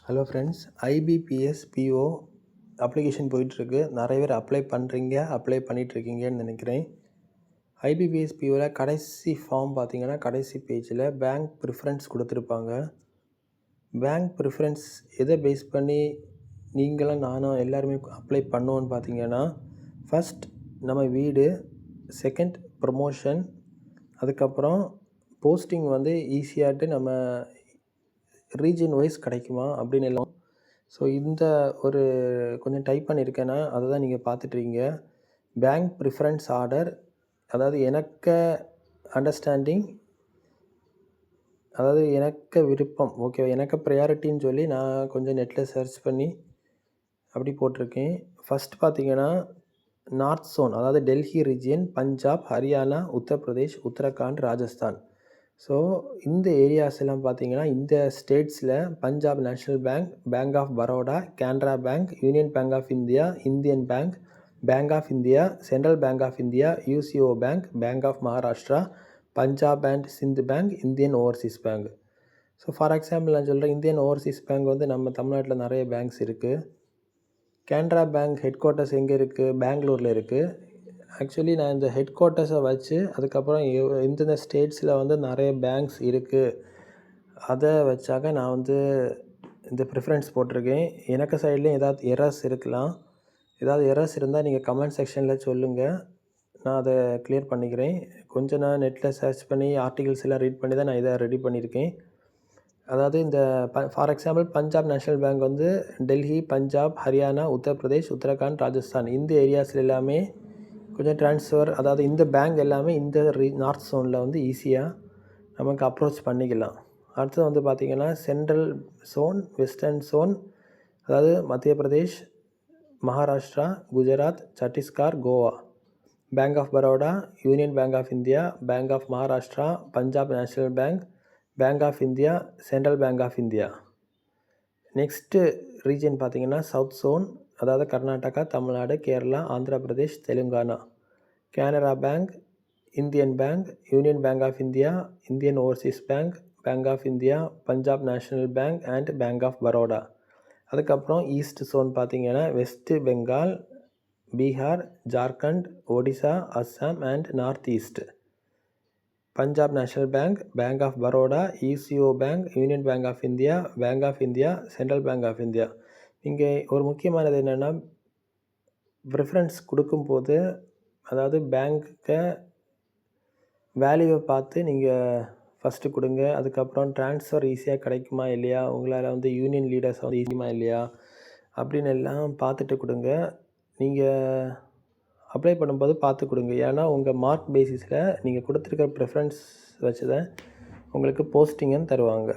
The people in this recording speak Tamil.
Hello friends, IBPS PO application போயிட்டுருக்கு. நிறைய பேர் அப்ளை பண்ணிகிட்ருக்கீங்கன்னு நினைக்கிறேன். ஐபிபிஎஸ் பிஓவில் கடைசி ஃபார்ம் பார்த்தீங்கன்னா, கடைசி பேஜில் பேங்க் ப்ரிஃபரன்ஸ் கொடுத்துருப்பாங்க. பேங்க் ப்ரிஃபரன்ஸ் எதை பேஸ் பண்ணி நீங்களும் நானும் எல்லாருமே அப்ளை பண்ணுவோன்னு பார்த்தீங்கன்னா, ஃபஸ்ட் நம்ம வீடு, செகண்ட் ப்ரமோஷன், அதுக்கப்புறம் போஸ்டிங் வந்து ஈஸியாகிட்டு நம்ம ரீஜன் வைஸ் கிடைக்குமா அப்படின்னு எல்லாம். ஸோ இந்த ஒரு கொஞ்சம் டைப் பண்ணியிருக்கேன்னா அதை தான் நீங்கள் பார்த்துட்ருக்கீங்க. பேங்க் ப்ரிஃபரன்ஸ் ஆர்டர், அதாவது எனக்கு அண்டர்ஸ்டாண்டிங், அதாவது எனக்கு விருப்பம், ஓகே, எனக்கு ப்ரையாரிட்டின்னு சொல்லி நான் கொஞ்சம் நெட்டில் சர்ச் பண்ணி அப்படி போட்டிருக்கேன். ஃபஸ்ட் பார்த்தீங்கன்னா நார்த் சோன், அதாவது டெல்லி ரீஜியன், பஞ்சாப், ஹரியானா, உத்தரப்பிரதேஷ், உத்தரகாண்ட், ராஜஸ்தான். ஸோ இந்த ஏரியாஸ் எல்லாம் பார்த்தீங்கன்னா, இந்த ஸ்டேட்ஸில் Punjab national bank, bank of Baroda, Canara Bank, union bank of India, Indian Bank, bank of India, central bank of India, UCO Bank, bank of Maharashtra, Punjab and Sindh Bank, Indian Overseas Bank. So for example நான் சொல்கிறேன், இந்தியன் ஓவர்சீஸ் பேங்க் வந்து நம்ம தமிழ்நாட்டில் நிறைய பேங்க்ஸ் இருக்குது. கேனரா பேங்க் ஹெட் குவார்ட்டர்ஸ் எங்கே இருக்குது? பெங்களூரில் இருக்குது. ஆக்சுவலி நான் இந்த ஹெட் குவார்ட்டர்ஸை வச்சு அதுக்கப்புறம் இந்தந்த ஸ்டேட்ஸில் வந்து நிறைய பேங்க்ஸ் இருக்குது, அதை வச்சாக்க நான் வந்து இந்த ப்ரிஃபரன்ஸ் போட்டிருக்கேன். எனக்கு சைட்லேயும் ஏதாவது எரர்ஸ் இருக்கலாம். ஏதாவது எரர்ஸ் இருந்தால் நீங்கள் கமெண்ட் செக்ஷனில் சொல்லுங்கள், நான் அதை கிளியர் பண்ணிக்கிறேன். கொஞ்சம் நான் நெட்டில் சர்ச் பண்ணி ஆர்டிகல்ஸ் எல்லாம் ரீட் பண்ணி தான் நான் இதை ரெடி பண்ணியிருக்கேன். அதாவது இந்த for example Punjab national bank வந்து டெல்லி, பஞ்சாப், ஹரியானா, உத்தரப்பிரதேஷ், உத்தரகாண்ட், ராஜஸ்தான் இந்த ஏரியாஸில் எல்லாமே கொஞ்சம் ட்ரான்ஸ்ஃபர், அதாவது இந்த பேங்க் எல்லாமே இந்த நார்த் ஜோனில் வந்து ஈஸியாக நமக்கு அப்ரோச் பண்ணிக்கலாம். அடுத்தது வந்து பார்த்திங்கன்னா சென்ட்ரல் ஜோன், வெஸ்டர்ன் ஜோன், அதாவது Madhya Pradesh, Maharashtra, Gujarat, Chhattisgarh, Goa, bank of Baroda, union bank of India, bank of Maharashtra, Punjab national bank, bank of India, central bank of India. Next region பார்த்திங்கன்னா சவுத் ஜோன், அதாவது Karnataka, Tamil Nadu, Kerala, Andhra Pradesh, Telangana, Canara bank, Indian bank, union bank of India, Indian Overseas bank, bank of India, Punjab national bank and bank of Baroda. அதுக்கப்புறம் ஈஸ்ட் ஜோன் பார்த்திங்கன்னா west Bengal, Bihar, Jharkhand, Odisha, Assam and north east. Punjab national bank, bank of Baroda, UCO bank, union bank of India, bank of India, central bank of India. இங்கே ஒரு முக்கியமானது என்னென்னா, ப்ரிஃபரன்ஸ் கொடுக்கும்போது அதாவது பேங்க்கை வேல்யூவை பார்த்து நீங்கள் ஃபஸ்ட்டு கொடுங்க. அதுக்கப்புறம் ட்ரான்ஸ்ஃபர் ஈஸியாக கிடைக்குமா இல்லையா, உங்களால் வந்து யூனியன் லீடர்ஸ் வந்து ஈஸியுமா இல்லையா அப்படின்னு எல்லாம் பார்த்துட்டு கொடுங்க. நீங்கள் அப்ளை பண்ணும்போது பார்த்து கொடுங்க. ஏன்னா உங்கள் மார்க் பேசிஸில் நீங்கள் கொடுத்துருக்க ப்ரிஃபரன்ஸ் வச்சு தான் உங்களுக்கு போஸ்டிங்கன்னு தருவாங்க.